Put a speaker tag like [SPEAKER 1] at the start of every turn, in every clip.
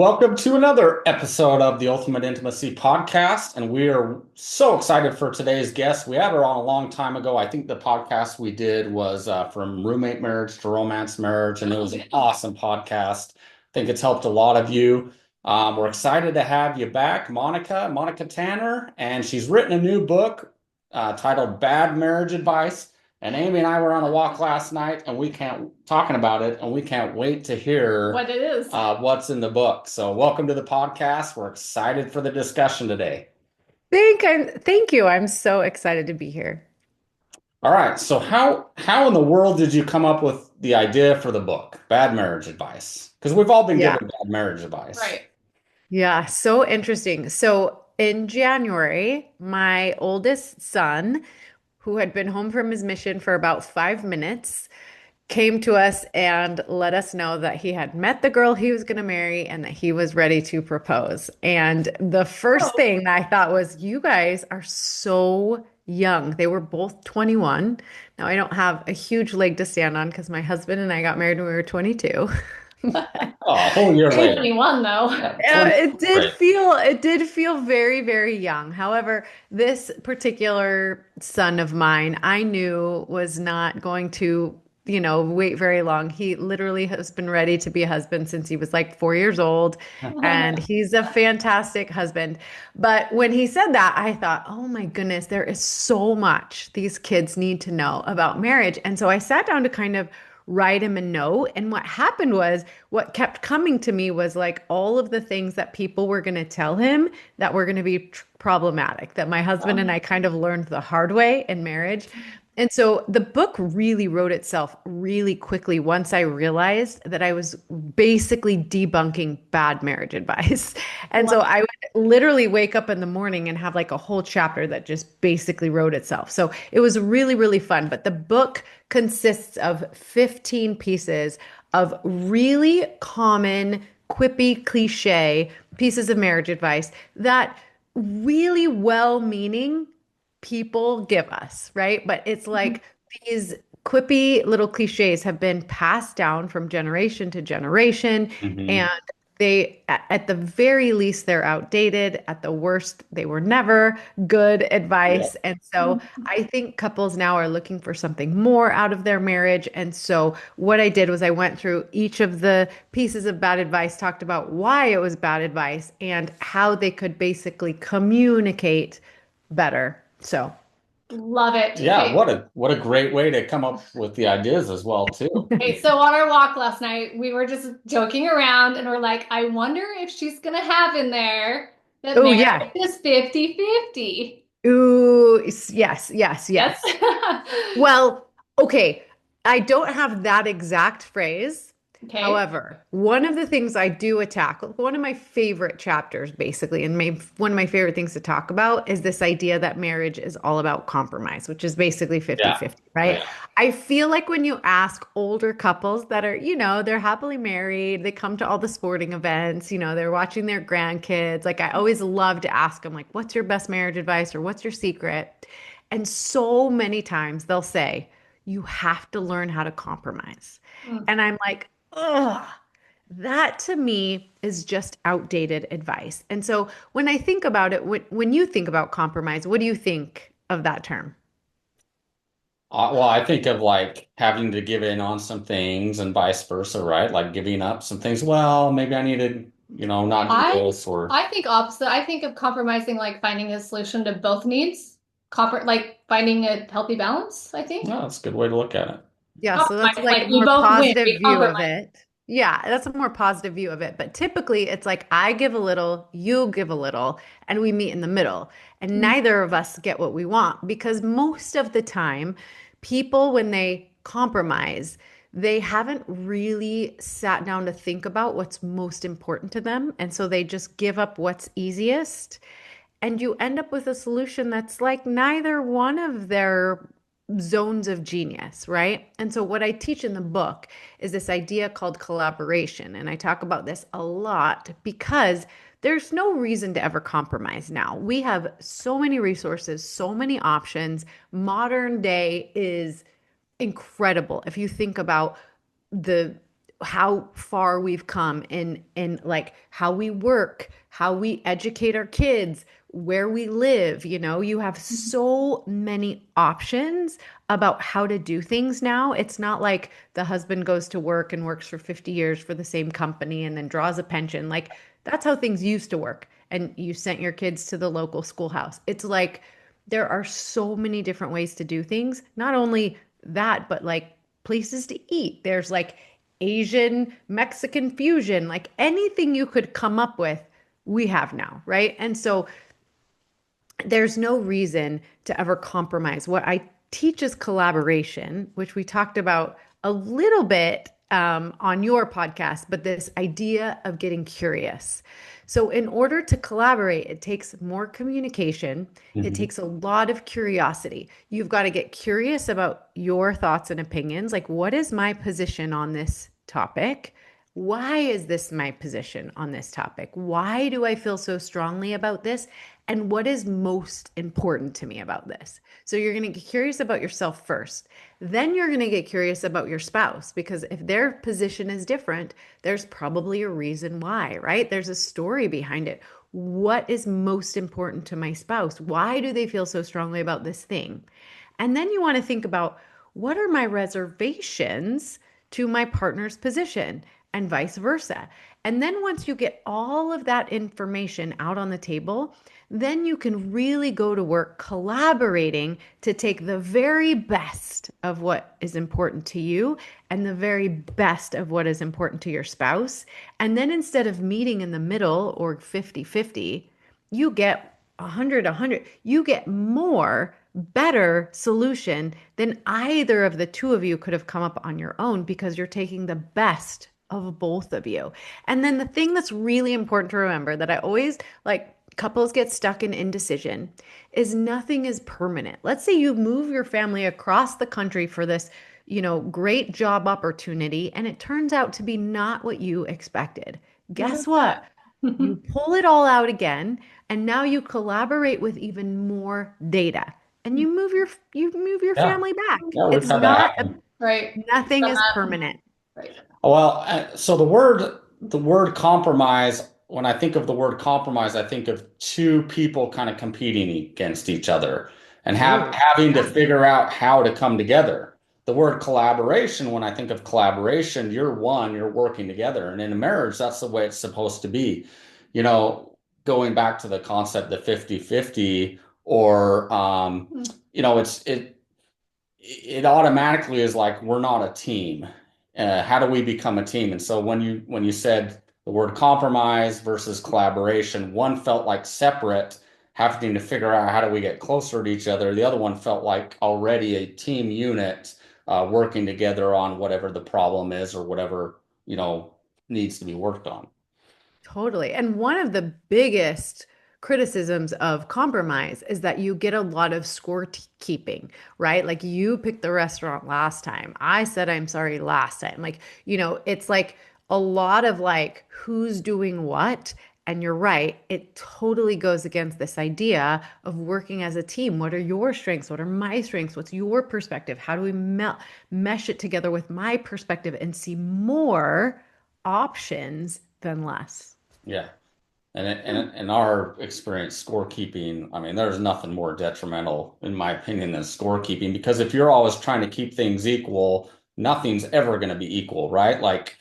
[SPEAKER 1] Welcome to another episode of the Ultimate Intimacy Podcast. And we are so excited for today's guest. We had her on a long time ago. I think the podcast we did was from roommate marriage to romance marriage, and it was an awesome podcast. I think it's helped a lot of you. We're excited to have you back, Monica Tanner, and she's written a new book titled Bad Marriage Advice. And Amy and I were on a walk last night, and we can't talking about it, and we can't wait to hear
[SPEAKER 2] what it is.
[SPEAKER 1] what's in the book. So, welcome to the podcast. We're excited for the discussion today.
[SPEAKER 3] Thank you. I'm so excited to be here.
[SPEAKER 1] All right. So, how in the world did you come up with the idea for the book, Bad Marriage Advice? Because we've all been
[SPEAKER 3] Yeah.
[SPEAKER 1] given bad marriage advice.
[SPEAKER 2] Right.
[SPEAKER 3] Yeah, so interesting. So in January, my oldest son, who had been home from his mission for about 5 minutes, came to us and let us know that he had met the girl he was going to marry and that he was ready to propose. And the first thing that I thought was, you guys are so young. They were both 21. Now, I don't have a huge leg to stand on because my husband and I got married when we were 22.
[SPEAKER 1] Oh, a whole year later.
[SPEAKER 2] 21 though.
[SPEAKER 1] Yeah,
[SPEAKER 3] It did feel very, very young. However, this particular son of mine, I knew was not going to, wait very long. He literally has been ready to be a husband since he was like 4 years old, and he's a fantastic husband. But when he said that, I thought, oh my goodness, there is so much these kids need to know about marriage. And so I sat down to kind of write him a note. And what happened was, what kept coming to me was like all of the things that people were going to tell him that were going to be problematic, that my husband and I kind of learned the hard way in marriage. And so the book really wrote itself really quickly once I realized that I was basically debunking bad marriage advice. And so I would literally wake up in the morning and have like a whole chapter that just basically wrote itself. So it was really, really fun. But the book consists of 15 pieces of really common, quippy, cliche pieces of marriage advice that really well-meaning people give us, right? But it's like these quippy little cliches have been passed down from generation to generation,
[SPEAKER 1] Mhm.
[SPEAKER 3] and at the very least, they're outdated. At the worst, they were never good
[SPEAKER 1] Yeah.
[SPEAKER 3] advice. And so I think couples now are looking for something more out of their marriage. And so what I did was I went through each of the pieces of bad advice, talked about why it was bad advice and how they could basically communicate better. So,
[SPEAKER 2] Love it.
[SPEAKER 1] Yeah,
[SPEAKER 2] Okay.
[SPEAKER 1] what a great way to come up with the ideas as well, too.
[SPEAKER 2] Okay, so on our walk last night, we were just joking around and we're like, I wonder if she's gonna have in there that
[SPEAKER 3] oh
[SPEAKER 2] marriage
[SPEAKER 3] yeah.
[SPEAKER 2] is 50-50.
[SPEAKER 3] Ooh, yes, yes,
[SPEAKER 2] Yes.
[SPEAKER 3] yes. Well, okay. I don't have that exact phrase.
[SPEAKER 2] Okay.
[SPEAKER 3] However, one of the things I do attack, one of my favorite chapters, basically, and one of my favorite things to talk about is this idea that marriage is all about compromise, which is basically
[SPEAKER 1] Yeah.
[SPEAKER 3] 50-50, right?
[SPEAKER 1] Yeah.
[SPEAKER 3] I feel like when you ask older couples that are, they're happily married, they come to all the sporting events, they're watching their grandkids. Like, I always love to ask them, like, what's your best marriage advice or what's your secret? And so many times they'll say, you have to learn how to compromise.
[SPEAKER 2] Mm.
[SPEAKER 3] And I'm like, ugh, that to me is just outdated advice. And so when I think about it, when you think about compromise, what do you think of that term?
[SPEAKER 1] Well, I think of like having to give in on some things and vice versa, right? Like giving up some things. Well, maybe I need to, not do
[SPEAKER 2] I
[SPEAKER 1] this or
[SPEAKER 2] I think opposite. I think of compromising like finding a solution to both needs. Like finding a healthy balance, I think.
[SPEAKER 1] no, that's a good way to look at it.
[SPEAKER 3] Yeah, so that's
[SPEAKER 2] Compromise,
[SPEAKER 3] like a
[SPEAKER 2] like we
[SPEAKER 3] more
[SPEAKER 2] both win,
[SPEAKER 3] positive
[SPEAKER 2] we
[SPEAKER 3] view of
[SPEAKER 2] compromise.
[SPEAKER 3] it. Yeah, that's a more positive view of it. But typically it's like I give a little, you give a little, and we meet in the middle. And neither of us get what we want because most of the time, people, when they compromise, they haven't really sat down to think about what's most important to them. And so they just give up what's easiest. And you end up with a solution that's like neither one of their zones of genius, right? And so, what I teach in the book is this idea called collaboration. And I talk about this a lot because there's no reason to ever compromise now. We have so many resources, so many options. Modern day is incredible if you think about the how far we've come in like how we work, how we educate our kids, where we live. You have so many options about how to do things now. It's not like the husband goes to work and works for 50 years for the same company and then draws a pension. Like that's how things used to work. And you sent your kids to the local schoolhouse. It's like there are so many different ways to do things. Not only that, but like places to eat. There's like Asian, Mexican fusion, like anything you could come up with, we have now, right? And so there's no reason to ever compromise. What I teach is collaboration, which we talked about a little bit on your podcast, but this idea of getting curious. So, in order to collaborate, it takes more communication. It
[SPEAKER 1] Mhm.
[SPEAKER 3] takes a lot of curiosity. You've got to get curious about your thoughts and opinions. Like, what is my position on this topic? Why is this my position on this topic? Why do I feel so strongly about this? And what is most important to me about this? So you're going to get curious about yourself first. Then you're going to get curious about your spouse because if their position is different, there's probably a reason why, right? There's a story behind it. What is most important to my spouse? Why do they feel so strongly about this thing? And then you want to think about what are my reservations to my partner's position and vice versa. And then once you get all of that information out on the table, then you can really go to work collaborating to take the very best of what is important to you and the very best of what is important to your spouse. And then instead of meeting in the middle or 50-50, you get 100-100. You get more better solution than either of the two of you could have come up on your own because you're taking the best of both of you. And then the thing that's really important to remember that I always like couples get stuck in indecision is nothing is permanent. Let's say you move your family across the country for this, great job opportunity and it turns out to be not what you expected.
[SPEAKER 2] What
[SPEAKER 3] Guess
[SPEAKER 2] is
[SPEAKER 3] what?
[SPEAKER 2] that?
[SPEAKER 3] You pull it all out again and now you collaborate with even more data and you move your
[SPEAKER 1] Yeah,
[SPEAKER 3] family back.
[SPEAKER 1] yeah, we've
[SPEAKER 3] It's
[SPEAKER 1] had that
[SPEAKER 3] not
[SPEAKER 1] happen.
[SPEAKER 2] Right.
[SPEAKER 3] nothing is permanent.
[SPEAKER 2] Right.
[SPEAKER 1] Well, so the word compromise, when I think of the word compromise, I think of two people kind of competing against each other and
[SPEAKER 3] Ooh,
[SPEAKER 1] having to
[SPEAKER 3] yeah.
[SPEAKER 1] figure out how to come together. The word collaboration, when I think of collaboration, you're working together. And in a marriage, that's the way it's supposed to be. You know, going back to the concept, the 50-50, or it automatically is like we're not a team. How do we become a team? And so when you said the word compromise versus collaboration, one felt like separate, having to figure out how do we get closer to each other. The other one felt like already a team unit, working together on whatever the problem is or whatever needs to be worked on.
[SPEAKER 3] Totally. And one of the biggest criticisms of compromise is that you get a lot of keeping, right? Like you picked the restaurant last time. I said I'm sorry last time. Like, it's like a lot of like who's doing what. And you're right, it totally goes against this idea of working as a team. What are your strengths? What are my strengths? What's your perspective? How do we mesh it together with my perspective and see more options than less?
[SPEAKER 1] Yeah. And in our experience, scorekeeping, I mean, there's nothing more detrimental, in my opinion, than scorekeeping because if you're always trying to keep things equal, nothing's ever going to be equal, right? Like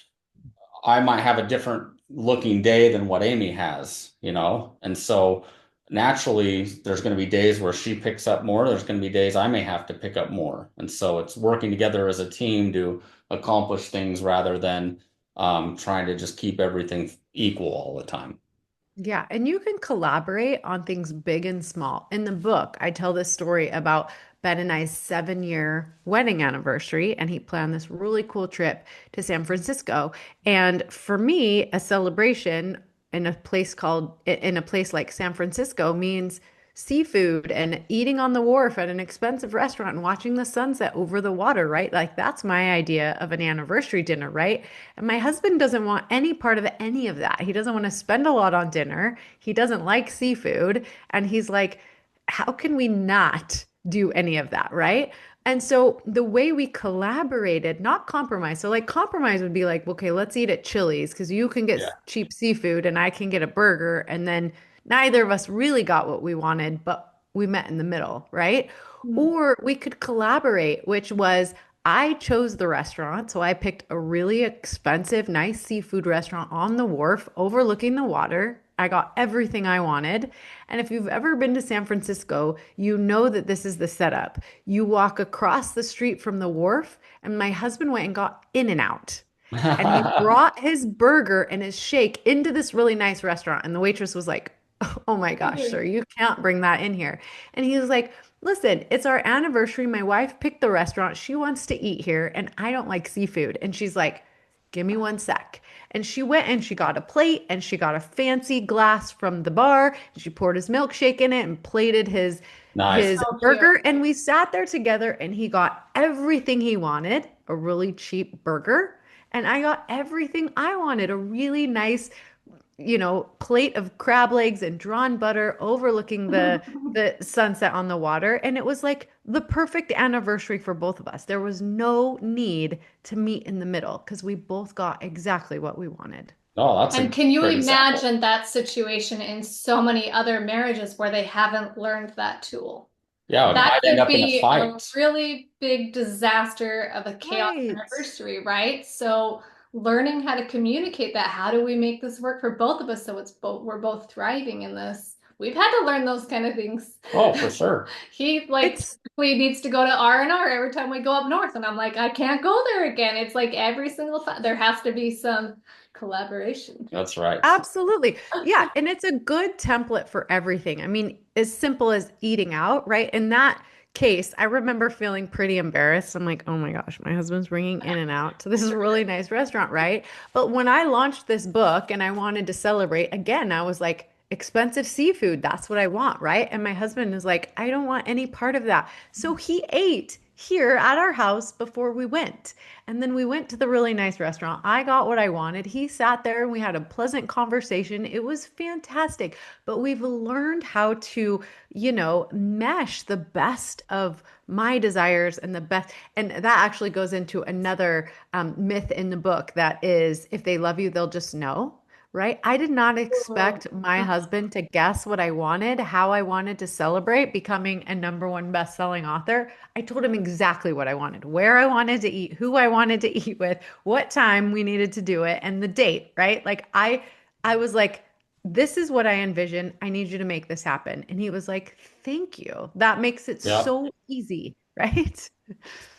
[SPEAKER 1] I might have a different looking day than what Amy has. And so naturally, there's going to be days where she picks up more. There's going to be days I may have to pick up more. And so it's working together as a team to accomplish things rather than trying to just keep everything equal all the time.
[SPEAKER 3] Yeah, and you can collaborate on things big and small. In the book, I tell this story about Ben and I's 7-year wedding anniversary, and he planned this really cool trip to San Francisco. And for me, a celebration in a place like San Francisco means seafood and eating on the wharf at an expensive restaurant and watching the sunset over the water, right? Like that's my idea of an anniversary dinner, right? And my husband doesn't want any part of any of that. He doesn't want to spend a lot on dinner. He doesn't like seafood. And he's like, how can we not do any of that, right? And so the way we collaborated, not compromise. So like compromise would be like, okay, let's eat at Chili's because you can get
[SPEAKER 1] Yeah.
[SPEAKER 3] cheap seafood and I can get a burger. And then neither of us really got what we wanted, but we met in the middle, right?
[SPEAKER 2] Mhm.
[SPEAKER 3] Or we could collaborate, which was I chose the restaurant. So I picked a really expensive, nice seafood restaurant on the wharf overlooking the water. I got everything I wanted. And if you've ever been to San Francisco, you know that this is the setup. You walk across the street from the wharf, and my husband went and got In-N-Out. And he brought his burger and his shake into this really nice restaurant. And the waitress was like, "Oh my gosh, sir, you can't bring that in here." And he was like, "Listen, it's our anniversary. My wife picked the restaurant. She wants to eat here, and I don't like seafood." And she's like, "Give me one sec." And she went and she got a plate and she got a fancy glass from the bar. And she poured his milkshake in it and plated
[SPEAKER 1] Nice.
[SPEAKER 3] his
[SPEAKER 2] So cute.
[SPEAKER 3] burger. And we sat there together and he got everything he wanted, a really cheap burger. And I got everything I wanted, a really nice, plate of crab legs and drawn butter overlooking the sunset on the water. And it was like the perfect anniversary for both of us. There was no need to meet in the middle because we both got exactly what we wanted.
[SPEAKER 1] Oh, that's
[SPEAKER 2] And
[SPEAKER 1] a
[SPEAKER 2] can you
[SPEAKER 1] great example.
[SPEAKER 2] imagine that situation in so many other marriages where they haven't learned that tool?
[SPEAKER 1] Yeah, it
[SPEAKER 2] That
[SPEAKER 1] might end
[SPEAKER 2] could
[SPEAKER 1] up in a
[SPEAKER 2] be a
[SPEAKER 1] fight.
[SPEAKER 2] really big disaster of a chaos
[SPEAKER 3] Right.
[SPEAKER 2] anniversary, right? So learning how to communicate that, how do we make this work for both of us so it's both we're both thriving in this? We've had to learn those kind of things.
[SPEAKER 1] Oh, for sure.
[SPEAKER 2] He like
[SPEAKER 3] It's
[SPEAKER 2] typically needs to go to R&R every time we go up north, and I'm like, I can't go there again. It's like every single time there has to be some collaboration.
[SPEAKER 1] That's right.
[SPEAKER 3] Absolutely. Yeah. And it's a good template for everything. I mean, as simple as eating out, right? In that case, I remember feeling pretty embarrassed. I'm like, oh my gosh, my husband's bringing In-N-Out to this really nice restaurant, right? But when I launched this book and I wanted to celebrate, again, I was like, expensive seafood, that's what I want, right? And my husband is like, I don't want any part of that. So he ate here at our house before we went. And then we went to the really nice restaurant. I got what I wanted. He sat there and we had a pleasant conversation. It was fantastic. But we've learned how to, mesh the best of my desires and the best. And that actually goes into another myth in the book that is if they love you, they'll just know. Right? I did not expect my husband to guess what I wanted, how I wanted to celebrate becoming a number one best-selling author. I told him exactly what I wanted, where I wanted to eat, who I wanted to eat with, what time we needed to do it, and the date, right? Like I was like, this is what I envision. I need you to make this happen. And he was like, thank you. That makes it
[SPEAKER 1] Yeah.
[SPEAKER 3] so easy, right?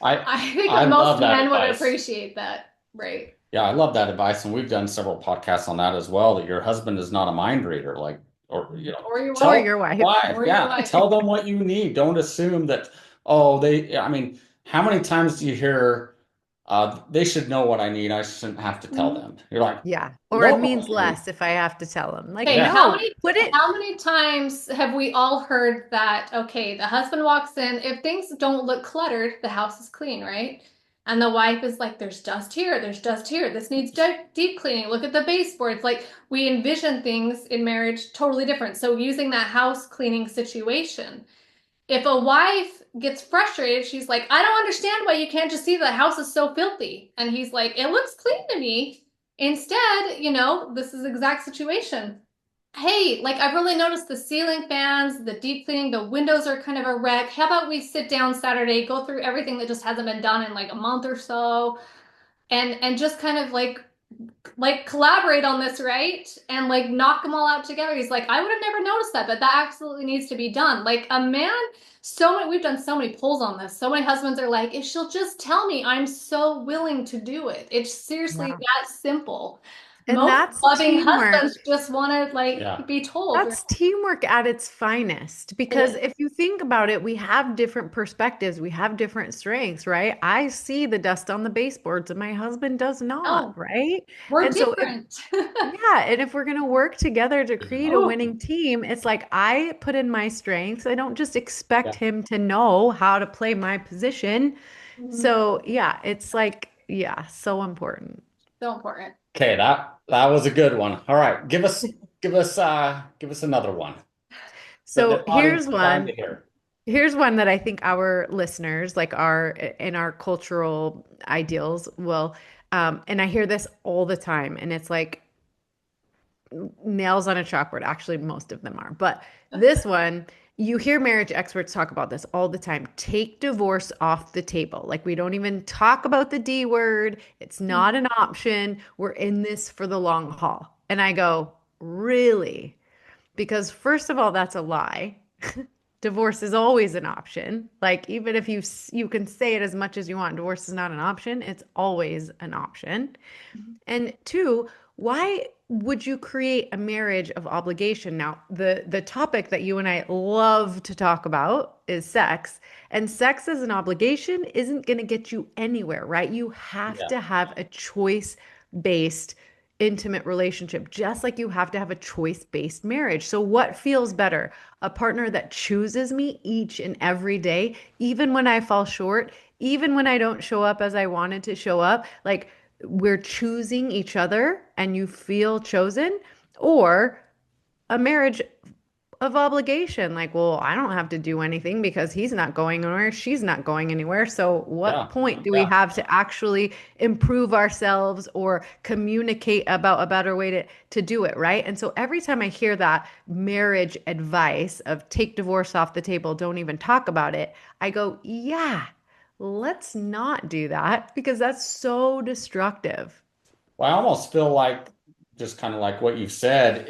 [SPEAKER 1] I
[SPEAKER 2] I think
[SPEAKER 1] I
[SPEAKER 2] most
[SPEAKER 1] love that
[SPEAKER 2] men would
[SPEAKER 1] advice.
[SPEAKER 2] appreciate that, right?
[SPEAKER 1] Yeah, I love that advice, and we've done several podcasts on that as well. That your husband is not a mind reader, like, or
[SPEAKER 2] Or your
[SPEAKER 3] Or
[SPEAKER 2] wife,
[SPEAKER 1] tell
[SPEAKER 3] your wife.
[SPEAKER 1] wife,
[SPEAKER 2] or your
[SPEAKER 1] yeah,
[SPEAKER 2] wife.
[SPEAKER 1] tell them what you need. Don't assume that. Oh, they. I mean, how many times do you hear, they should know what I need. I shouldn't have to tell
[SPEAKER 2] Mhm.
[SPEAKER 1] them. You're like,
[SPEAKER 3] Yeah. Or
[SPEAKER 1] know
[SPEAKER 3] it
[SPEAKER 1] what
[SPEAKER 3] means
[SPEAKER 1] you need.
[SPEAKER 3] less if I have to tell him. Like,
[SPEAKER 2] Okay,
[SPEAKER 1] Yeah,
[SPEAKER 3] no, put it.
[SPEAKER 2] how many times have we all heard that, okay, the husband walks in, if things don't look cluttered, the house is clean, right? And the wife is like, there's dust here, there's dust here, this needs deep cleaning. Look at the baseboards. Like we envision things in marriage totally different. So using that house cleaning situation, if a wife gets frustrated, she's like, I don't understand why you can't just see the house is so filthy. And he's like, it looks clean to me. Instead, this is the exact situation. Hey, like I've really noticed the ceiling fans, the deep cleaning, the windows are kind of a wreck. How about we sit down Saturday, go through everything that just hasn't been done in like a month or so, and just kind of like collaborate on this, right? And like knock them all out together. He's like, I would have never noticed that, but that absolutely needs to be done. Like a man, we've done so many polls on this. So many husbands are like, if she'll just tell me, I'm so willing to do it. It's seriously
[SPEAKER 3] Yeah.
[SPEAKER 2] that simple.
[SPEAKER 3] And
[SPEAKER 2] Most
[SPEAKER 3] that's
[SPEAKER 2] loving
[SPEAKER 3] teamwork.
[SPEAKER 2] husbands just want to
[SPEAKER 1] yeah,
[SPEAKER 2] like be told, right?
[SPEAKER 3] That's teamwork at its finest.
[SPEAKER 2] It
[SPEAKER 3] Because
[SPEAKER 2] is.
[SPEAKER 3] if you think about it, we have different perspectives, we have different strengths, right? I see the dust on the baseboards and my husband does not,
[SPEAKER 2] No,
[SPEAKER 3] right?
[SPEAKER 2] we're
[SPEAKER 3] And so if
[SPEAKER 2] different.
[SPEAKER 3] yeah, and if we're going to work together to create a
[SPEAKER 1] oh,
[SPEAKER 3] winning team, it's like I put in my strengths. I don't just
[SPEAKER 1] yeah.
[SPEAKER 3] expect him to know how to play my position. So, yeah, it's like, yeah, so important.
[SPEAKER 2] So important.
[SPEAKER 1] Okay, that was a good one. All right, give us another one that
[SPEAKER 3] So,
[SPEAKER 1] the audience
[SPEAKER 3] here's
[SPEAKER 1] is dying to
[SPEAKER 3] one.
[SPEAKER 1] hear.
[SPEAKER 3] Here's one that I think our listeners, like our in our cultural ideals, will, and I hear this all the time, and it's like nails on a chalkboard. Actually, most of them are. But this one, you hear marriage experts talk about this all the time. Take divorce off the table. Like, we don't even talk about the D word. It's not an option. We're in this for the long haul. And I go, really? Because, first of all, that's a lie. Divorce is always an option. Like, even if you can say it as much as you want, divorce is not an option. It's always an option. And two, why would you create a marriage of obligation? Now, the topic that you and I love to talk about is sex, and sex as an obligation isn't going to get you anywhere, right? You have
[SPEAKER 1] Yeah.
[SPEAKER 3] to have a choice-based intimate relationship, just like you have to have a choice-based marriage. So what feels better? A partner that chooses me each and every day, even when I fall short, even when I don't show up as I wanted to show up, like we're choosing each other and you feel chosen, or a marriage of obligation. Like, well, I don't have to do anything because he's not going anywhere, she's not going anywhere. So, what
[SPEAKER 1] Yeah.
[SPEAKER 3] point do we
[SPEAKER 1] Yeah.
[SPEAKER 3] have to actually improve ourselves or communicate about a better way to do it, right? And so, every time I hear that marriage advice of take divorce off the table, don't even talk about it, I go, yeah, let's not do that because that's so destructive.
[SPEAKER 1] Well, I almost feel like just kind of like what you've said,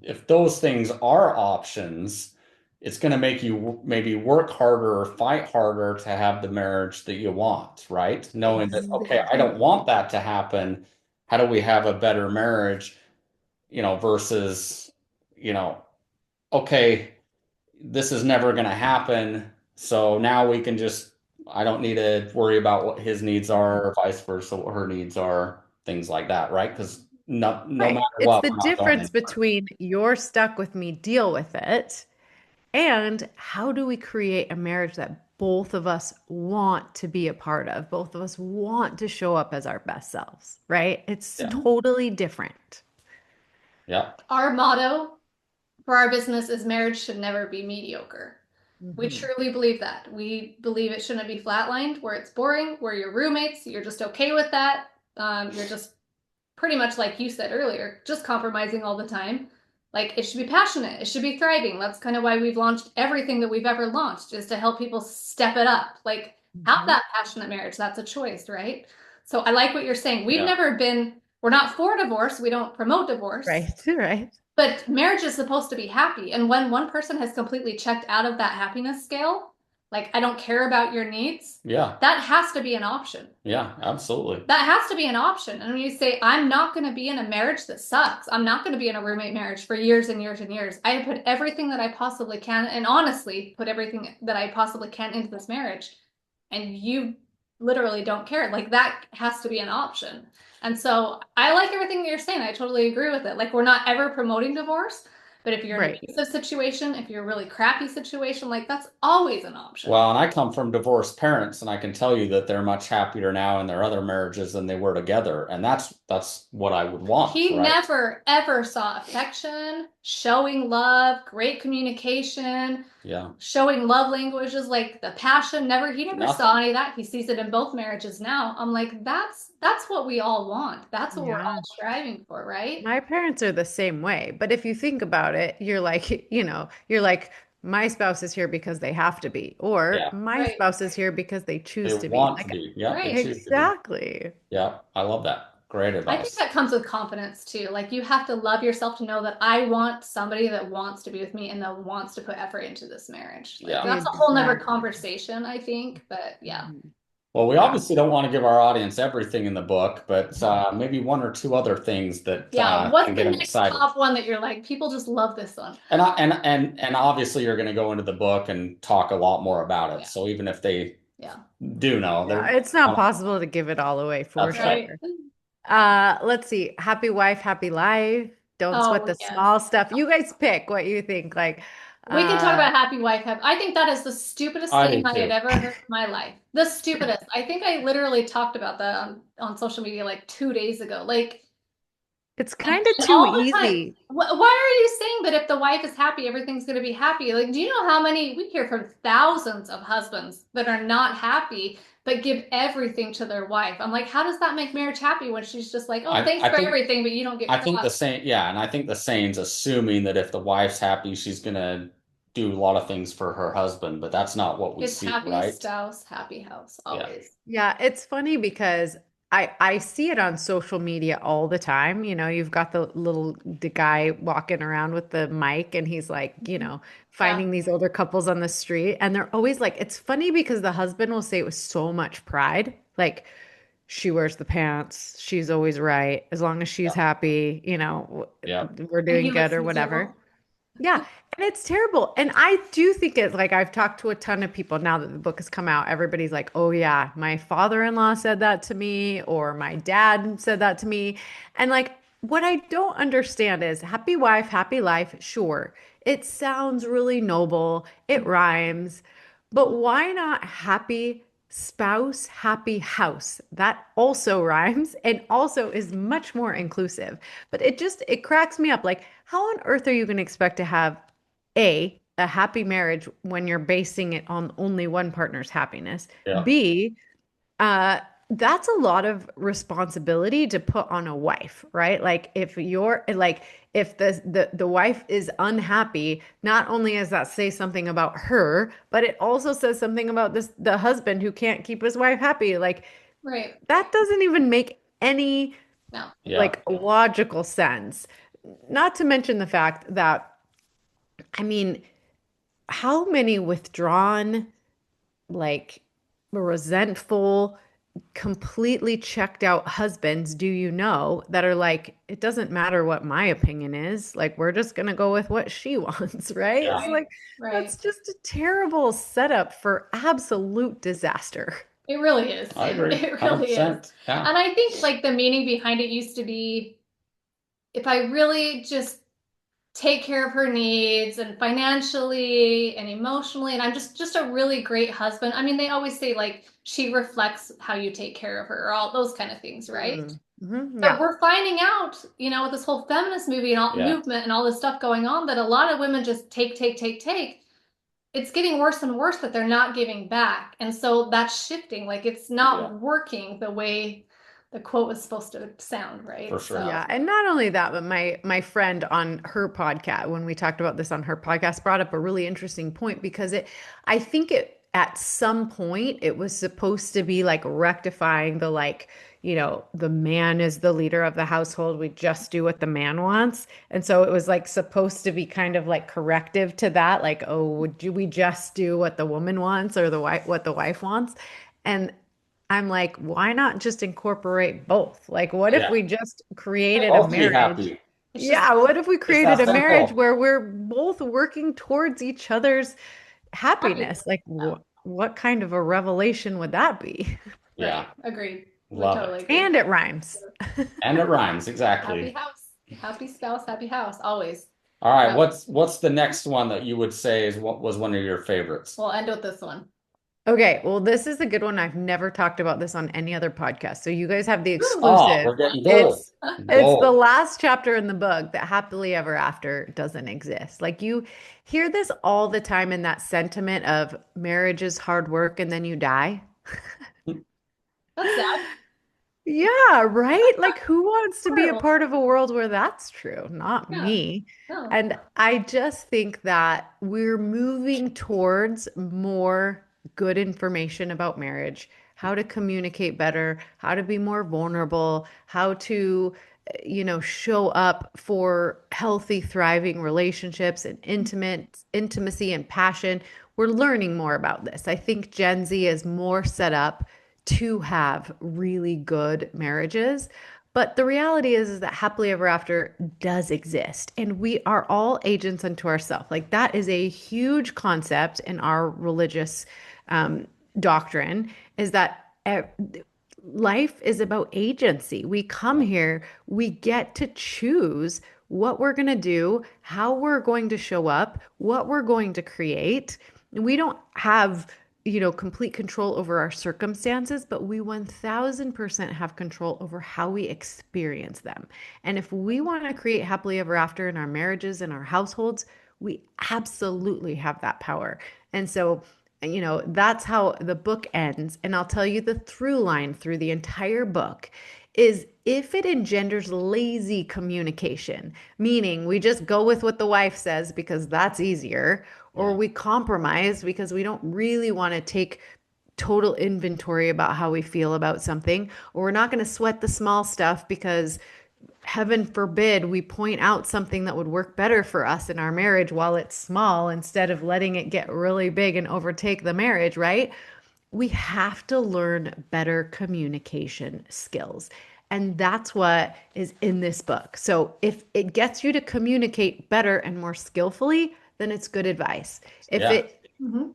[SPEAKER 1] if those things are options, it's going to make you maybe work harder or fight harder to have the marriage that you want, right? Knowing that, okay, I don't
[SPEAKER 3] Exactly.
[SPEAKER 1] want that to happen. How do we have a better marriage, versus, you know, okay, this is never going to happen. So now we can just, I don't need to worry about what his needs are, or vice versa, what her needs are, things like that, right? Because no
[SPEAKER 3] Right.
[SPEAKER 1] matter
[SPEAKER 3] It's
[SPEAKER 1] what,
[SPEAKER 3] the
[SPEAKER 1] we're not going
[SPEAKER 3] difference
[SPEAKER 1] anywhere.
[SPEAKER 3] between you're stuck with me, deal with it, and how do we create a marriage that both of us want to be a part of? Both of us want to show up as our best selves, right? It's
[SPEAKER 1] Yeah.
[SPEAKER 3] totally different.
[SPEAKER 1] Yeah.
[SPEAKER 2] Our motto for our business is marriage should never be mediocre. We
[SPEAKER 3] Mhm.
[SPEAKER 2] truly believe that. We believe it shouldn't be flatlined where it's boring, where you're roommates, you're just okay with that. You're just pretty much like you said earlier, just compromising all the time. Like it should be passionate, it should be thriving. That's kind of why we've launched everything that we've ever launched, is to help people step it up. Like have
[SPEAKER 3] Mhm.
[SPEAKER 2] that passionate marriage. That's a choice, right? So I like what you're saying. We've
[SPEAKER 1] Yeah.
[SPEAKER 2] never been, we're not for divorce, we don't promote divorce.
[SPEAKER 3] Right, right.
[SPEAKER 2] But marriage is supposed to be happy. And when one person has completely checked out of that happiness scale, like, I don't care about your needs,
[SPEAKER 1] Yeah.
[SPEAKER 2] that has to be an option.
[SPEAKER 1] Yeah. Absolutely.
[SPEAKER 2] That has to be an option. And when you say, I'm not going to be in a marriage that sucks, I'm not going to be in a roommate marriage for years and years and years. I put everything that I possibly can, and honestly, put everything that I possibly can into this marriage, and you literally don't care. Like, that has to be an option. And so I like everything that you're saying. I totally agree with it. Like, we're not ever promoting divorce, but if you're in an
[SPEAKER 3] Right.
[SPEAKER 2] abusive situation, if you're a really crappy situation, like, that's always an option.
[SPEAKER 1] Well, and I come from divorced parents, and I can tell you that they're much happier now in their other marriages than they were together, and that's what I would want,
[SPEAKER 2] He
[SPEAKER 1] right?
[SPEAKER 2] never ever saw affection, showing love, great communication,
[SPEAKER 1] Yeah.
[SPEAKER 2] showing love languages like the passion. He never saw
[SPEAKER 1] Nothing.
[SPEAKER 2] any of that. He sees it in both marriages now. I'm like, that's what we all want. That's what we're
[SPEAKER 3] Yeah.
[SPEAKER 2] all striving for, right?
[SPEAKER 3] My parents are the same way. But if you think about it, you're like, you're like, my spouse is here because they have to be, or
[SPEAKER 1] Yeah.
[SPEAKER 3] my
[SPEAKER 2] Right.
[SPEAKER 3] spouse is here because they
[SPEAKER 1] They
[SPEAKER 3] choose to be.
[SPEAKER 1] want to
[SPEAKER 3] Like,
[SPEAKER 1] be. Yeah. They
[SPEAKER 2] Right.
[SPEAKER 1] choose to be.
[SPEAKER 3] exactly.
[SPEAKER 1] Yeah. I love that. Great
[SPEAKER 2] I think
[SPEAKER 1] advice.
[SPEAKER 2] that comes with confidence too. Like you have to love yourself to know that I want somebody that wants to be with me and that wants to put effort into this marriage. Like
[SPEAKER 1] Yeah.
[SPEAKER 2] that's a whole nother
[SPEAKER 3] Exactly.
[SPEAKER 2] conversation, I think. But yeah.
[SPEAKER 3] Mhm.
[SPEAKER 1] Well, we
[SPEAKER 3] Yeah.
[SPEAKER 1] obviously don't want to give our audience everything in the book, but maybe one or two other things that
[SPEAKER 2] Yeah.
[SPEAKER 1] can
[SPEAKER 2] What's
[SPEAKER 1] get
[SPEAKER 2] the
[SPEAKER 1] them
[SPEAKER 2] next
[SPEAKER 1] excited.
[SPEAKER 2] top one that you're like, people just love this one?
[SPEAKER 1] And obviously you're going to go into the book and talk a lot more about it.
[SPEAKER 2] Yeah.
[SPEAKER 1] So even if they
[SPEAKER 2] Yeah.
[SPEAKER 1] do know,
[SPEAKER 3] Yeah,
[SPEAKER 1] they're
[SPEAKER 3] it's not possible to give it all away for
[SPEAKER 1] that's right.
[SPEAKER 2] Right.
[SPEAKER 3] sure. Let's see. Happy wife, happy life. Don't sweat
[SPEAKER 2] Oh,
[SPEAKER 3] the
[SPEAKER 2] yes.
[SPEAKER 3] small stuff. You guys pick what you think. Like,
[SPEAKER 2] We can talk
[SPEAKER 3] uh,
[SPEAKER 2] about happy wife. I think that is the stupidest
[SPEAKER 1] I do
[SPEAKER 2] thing I have
[SPEAKER 1] too.
[SPEAKER 2] ever heard in my life. The stupidest. I think I literally talked about that on social media like 2 days ago. Like,
[SPEAKER 3] It's kind of
[SPEAKER 2] And
[SPEAKER 3] too
[SPEAKER 2] all the time.
[SPEAKER 3] easy.
[SPEAKER 2] Why are you saying that if the wife is happy, everything's going to be happy? Like, do you know how many we hear from thousands of husbands that are not happy but give everything to their wife? I'm like, how does that make marriage happy when she's just like, oh, thanks
[SPEAKER 1] I
[SPEAKER 2] for
[SPEAKER 1] think
[SPEAKER 2] everything, but you don't get
[SPEAKER 1] I think the
[SPEAKER 2] crap.
[SPEAKER 1] same, yeah, and I think the saying's assuming that if the wife's happy, she's gonna do a lot of things for her husband, but that's not what we
[SPEAKER 2] It's
[SPEAKER 1] see,
[SPEAKER 2] happy
[SPEAKER 1] right?
[SPEAKER 2] spouse, happy house,
[SPEAKER 1] Yeah.
[SPEAKER 2] always.
[SPEAKER 3] Yeah, it's funny because I see it on social media all the time. You know, you've got the guy walking around with the mic and he's like,
[SPEAKER 2] Yeah,
[SPEAKER 3] finding these older couples on the street and they're always like it's funny because the husband will say it with so much pride, like she wears the pants, she's always right, as long as she's
[SPEAKER 1] Yeah.
[SPEAKER 3] happy,
[SPEAKER 1] Yeah.
[SPEAKER 3] we're
[SPEAKER 2] and
[SPEAKER 3] doing
[SPEAKER 2] he
[SPEAKER 3] good
[SPEAKER 2] looks
[SPEAKER 3] or whatever.
[SPEAKER 2] miserable.
[SPEAKER 3] Yeah, and it's terrible. And I do think it's like I've talked to a ton of people now that the book has come out. Everybody's like, "Oh yeah, my father-in-law said that to me or my dad said that to me." And like what I don't understand is happy wife, happy life. Sure. It sounds really noble. It rhymes. But why not happy spouse, happy house? That also rhymes and also is much more inclusive. But it cracks me up. Like, how on earth are you going to expect to have a happy marriage when you're basing it on only one partner's happiness?
[SPEAKER 1] Yeah.
[SPEAKER 3] B, uh, that's a lot of responsibility to put on a wife, right? Like if the wife is unhappy, not only does that say something about her, but it also says something about the husband who can't keep his wife happy. Like
[SPEAKER 2] Right.
[SPEAKER 3] that doesn't even make any
[SPEAKER 2] No.
[SPEAKER 1] Yeah.
[SPEAKER 3] like logical sense. Not to mention the fact that, I mean, how many withdrawn, like resentful, completely checked out husbands do you know that are like, it doesn't matter what my opinion is, like we're just gonna go with what she wants, right?
[SPEAKER 1] Yeah.
[SPEAKER 3] It's
[SPEAKER 2] Right.
[SPEAKER 3] like
[SPEAKER 2] Right.
[SPEAKER 3] that's just a terrible setup for absolute disaster.
[SPEAKER 2] It really is.
[SPEAKER 1] I agree.
[SPEAKER 2] It really is.
[SPEAKER 1] 100%. Yeah.
[SPEAKER 2] And I think like the meaning behind it used to be if I really just take care of her needs and financially and emotionally and I'm just a really great husband. I mean, they always say like she reflects how you take care of her or all those kind of things, right? But
[SPEAKER 3] Yeah.
[SPEAKER 2] we're finding out, with this whole feminist movie and all
[SPEAKER 1] Yeah.
[SPEAKER 2] movement and all this stuff going on that a lot of women just take, take, take, take. It's getting worse and worse that they're not giving back. And so that's shifting. Like it's
[SPEAKER 1] Yeah.
[SPEAKER 2] not working the way the quote was supposed to sound,
[SPEAKER 1] For
[SPEAKER 2] right?
[SPEAKER 1] sure.
[SPEAKER 2] So
[SPEAKER 3] Yeah, and not only that, but my friend on her podcast, when we talked about this on her podcast, brought up a really interesting point because I think it at some point it was supposed to be like rectifying the like, the man is the leader of the household. We just do what the man wants. And so it was like supposed to be kind of like corrective to that, like, oh, do we just do what the woman wants or the wife what the wife wants? And I'm like, why not just incorporate both? Like, what if
[SPEAKER 1] Yeah.
[SPEAKER 3] we just created a
[SPEAKER 1] Both be
[SPEAKER 3] marriage?
[SPEAKER 1] happy.
[SPEAKER 2] it's just,
[SPEAKER 3] Yeah, what if we
[SPEAKER 1] It's
[SPEAKER 3] created
[SPEAKER 1] that
[SPEAKER 3] a marriage
[SPEAKER 1] simple.
[SPEAKER 3] where we're both working towards each other's
[SPEAKER 2] happy.
[SPEAKER 3] happiness? Like,
[SPEAKER 2] Yeah,
[SPEAKER 3] what kind of a revelation would that be?
[SPEAKER 1] Yeah.
[SPEAKER 2] right. Agreed. We
[SPEAKER 1] Love
[SPEAKER 2] totally
[SPEAKER 1] it.
[SPEAKER 2] agree.
[SPEAKER 3] And it rhymes.
[SPEAKER 1] And it rhymes.
[SPEAKER 2] Happy
[SPEAKER 1] Exactly.
[SPEAKER 2] house, happy spouse, happy house, always.
[SPEAKER 1] All right.
[SPEAKER 2] Yeah.
[SPEAKER 1] What's the next one that you would say is what was one of your favorites?
[SPEAKER 2] We'll end with this one.
[SPEAKER 3] Okay, well, this is a good one. I've never talked about this on any other podcast. So you guys have the
[SPEAKER 2] Ooh.
[SPEAKER 1] Oh,
[SPEAKER 3] exclusive.
[SPEAKER 1] we're getting gold.
[SPEAKER 3] It's the
[SPEAKER 1] Gold.
[SPEAKER 3] last chapter in the book that happily ever after doesn't exist. Like you hear this all the time in that sentiment of marriage is hard work and then you die.
[SPEAKER 2] That's sad.
[SPEAKER 3] Yeah, right? Like who wants to be a
[SPEAKER 2] Horrible.
[SPEAKER 3] part of a world where that's true? Not
[SPEAKER 2] Yeah.
[SPEAKER 3] me.
[SPEAKER 2] No.
[SPEAKER 3] And I just think that we're moving towards more good information about marriage, how to communicate better, how to be more vulnerable, how to, show up for healthy, thriving relationships and intimacy and passion. We're learning more about this. I think Gen Z is more set up to have really good marriages. But the reality is that happily ever after does exist. And we are all agents unto ourselves. Like that is a huge concept in our religious doctrine, is that life is about agency. We come here, we get to choose what we're going to do, how we're going to show up, what we're going to create. We don't have complete control over our circumstances, but we 1000% have control over how we experience them. And if we want to create happily ever after in our marriages and our households, we absolutely have that power. And so, that's how the book ends. And I'll tell you the through line through the entire book is if it engenders lazy communication, meaning we just go with what the wife says because that's easier, or
[SPEAKER 1] Yeah.
[SPEAKER 3] we compromise because we don't really want to take total inventory about how we feel about something, or we're not going to sweat the small stuff because heaven forbid we point out something that would work better for us in our marriage while it's small instead of letting it get really big and overtake the marriage, right? We have to learn better communication skills. And that's what is in this book. So if it gets you to communicate better and more skillfully, then it's good advice. If
[SPEAKER 1] Yeah.
[SPEAKER 3] it
[SPEAKER 2] Mm-hmm.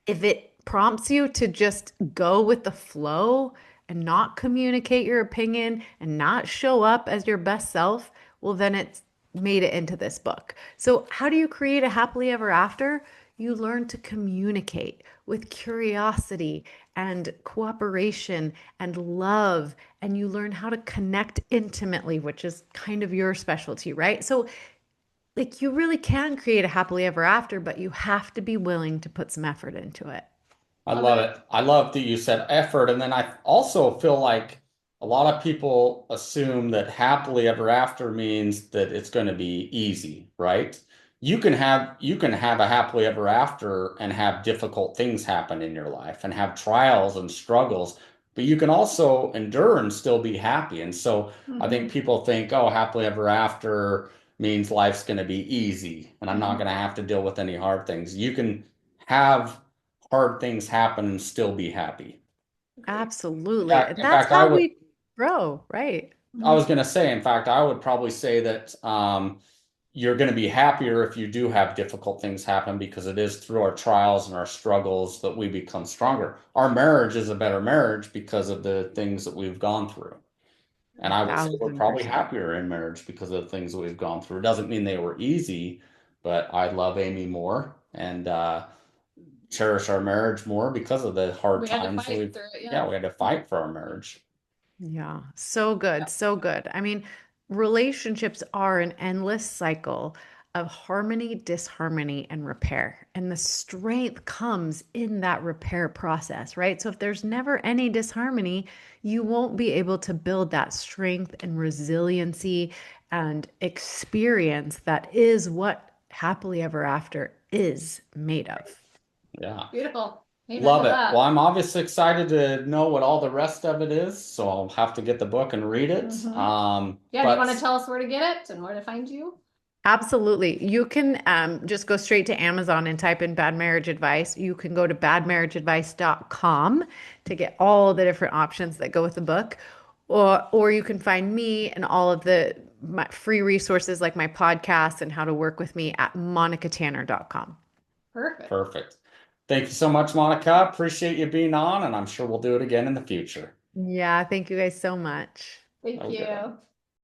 [SPEAKER 3] if it prompts you to just go with the flow and not communicate your opinion and not show up as your best self, well, then it's made it into this book. So, how do you create a happily ever after? You learn to communicate with curiosity and cooperation and love, and you learn how to connect intimately, which is kind of your specialty, right? So, like, you really can create a happily ever after, but you have to be willing to put some effort into it.
[SPEAKER 1] I
[SPEAKER 2] Love
[SPEAKER 1] love
[SPEAKER 2] it.
[SPEAKER 1] it. I love that you said effort. And then I also feel like a lot of people assume that happily ever after means that it's going to be easy, right? You can have a happily ever after and have difficult things happen in your life and have trials and struggles, but you can also endure and still be happy. And so I
[SPEAKER 2] Mm-hmm.
[SPEAKER 1] think people think, oh, happily ever after means life's going to be easy and I'm not
[SPEAKER 2] Mm-hmm.
[SPEAKER 1] going to have to deal with any hard things. You can have hard things happen and still be happy.
[SPEAKER 2] Agreed.
[SPEAKER 3] Absolutely. And
[SPEAKER 1] In
[SPEAKER 3] that's
[SPEAKER 1] fact,
[SPEAKER 3] how we grow, right?
[SPEAKER 1] I
[SPEAKER 2] Mm-hmm.
[SPEAKER 1] was going to say, in fact, I would probably say that you're going to be happier if you do have difficult things happen because it is through our trials and our struggles that we become stronger. Our marriage is a better marriage because of the things that we've gone through. And I would say we're
[SPEAKER 3] Thousand
[SPEAKER 1] probably
[SPEAKER 3] percent.
[SPEAKER 1] happier in marriage because of the things that we've gone through. It doesn't mean they were easy, but I love Amy more and cherish our marriage more because of the hard
[SPEAKER 2] We had to
[SPEAKER 1] times that
[SPEAKER 2] fight
[SPEAKER 1] we've,
[SPEAKER 2] through it, yeah.
[SPEAKER 1] yeah, we had to fight for our marriage.
[SPEAKER 3] Yeah. So good. So good. I mean, relationships are an endless cycle of harmony, disharmony, and repair. And the strength comes in that repair process, right? So if there's never any disharmony, you won't be able to build that strength and resiliency and experience that is what happily ever after is made of.
[SPEAKER 1] Yeah.
[SPEAKER 2] Beautiful. Amen
[SPEAKER 1] Love
[SPEAKER 2] to
[SPEAKER 1] it. Well,
[SPEAKER 2] that.
[SPEAKER 1] I'm obviously excited to know what all the rest of it is, so I'll have to get the book and read it.
[SPEAKER 2] Mm-hmm. Yeah, do you want to
[SPEAKER 1] But
[SPEAKER 2] tell us where to get it and where to find you?
[SPEAKER 3] Absolutely. You can just go straight to Amazon and type in bad marriage advice. You can go to badmarriageadvice.com to get all the different options that go with the book. Or you can find me and all of my free resources like my podcast and how to work with me at monicatanner.com.
[SPEAKER 2] Perfect.
[SPEAKER 1] perfect. Thank you so much, Monica. Appreciate you being on, and I'm sure we'll do it again in the future.
[SPEAKER 3] Yeah, thank you guys so much.
[SPEAKER 2] Thank
[SPEAKER 1] Have a good one.
[SPEAKER 2] you.